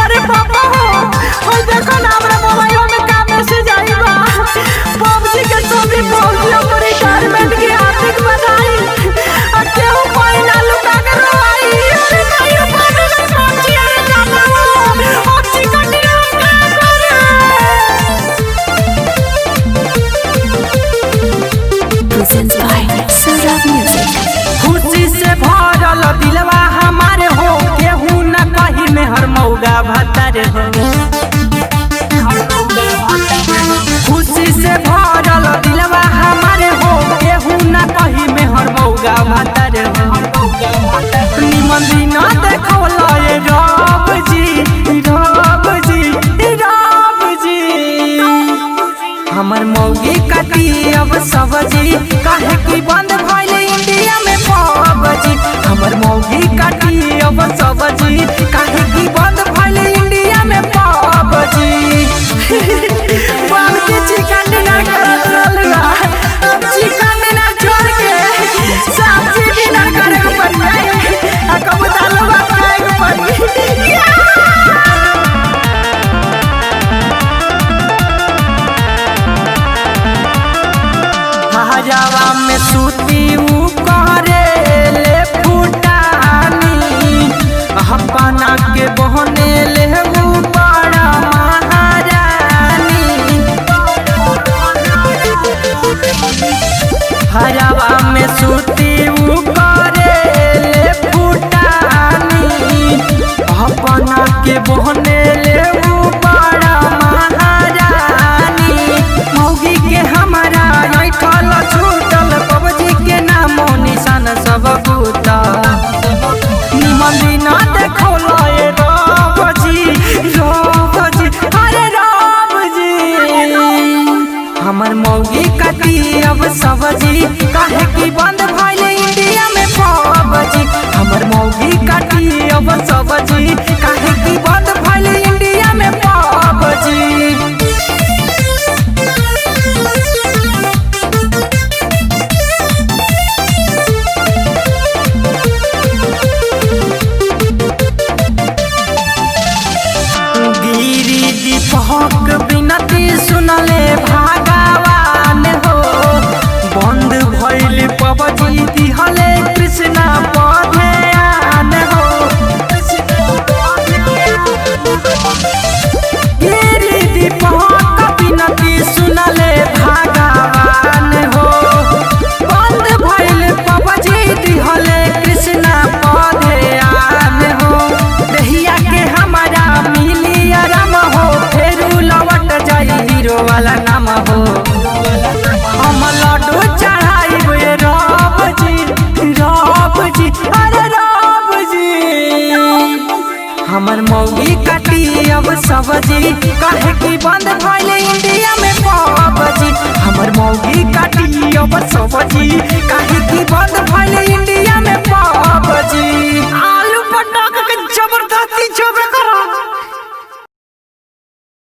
अरे पापा हो और देखो ना हमरा मोबाइल में का मैसेज आई बा। पबजी के सभी फौजियों को रिटायरमेंट की हार्दिक बधाई। और केहू कोई ना लुका के रोई। अरे भाई पानी में पहुंची अरे जाना वो और चिकन डिनर का करे। Presents by Sarab Music। खुशी से भरल दिलवा हमारे हो केहू न कही में हर मौगा भतर हो। खुशी से भरल दिलवा हमारे हो केहू न कही में हर मौगा भतर हो। निमन दिन देखो लए रब जी रब जी रब जी। हमर मौगी काटी अब सब्जी काहे की बंद भइल इंडिया में पबजी। हमर मौगी काटी अब सब्जी काहे की बंद भइल इंडिया में पबजी। बाबूजी चिकन डिनर करत रहलुआ चिकन डिनर छोड़ के सब्जी डिनर करे के पड़ी। आ कब दाल भात खाए के पड़ी। हजावा में सूती ऊ करे ले फुटानी अपना के बहने ले ऊ बड़ा महारानी। हजावा में सूती ऊ करे ले फुटानी अपना के बहने ले ऊ बड़ा महारानी। मौगी के हमारा ऐठल छूटल पबजी के नामो निशान सब बूता। निमन दिन देखो लए रब जी अरे रब जी। हमर मौगी काटी अब सब्जी काहे की बंद भइल इंडिया में पबजी। हमर मौगी काटी अब सब्जी काहे की बंद भइल इंडिया में पबजी। दीपक बिनती सुनले भगवान हो बंद भइल पबजी दिहले कृष्णा पधयान हो। गिरी दीपक बिनती सुनले भगवान हो बंद भइल पबजी दिहले कृष्णा पधयान हो। दहिया के हमारा मिली आराम हो फेरू लौट जाई हीरो वाला नाम हो। हम लड्डू चढ़ाई रब जी अरे रब जी। हमर मौगी काटी अब सब्जी काहे की बंद भइल इंडिया में पबजी। हमर मौगी काटी अब सब्जी काहे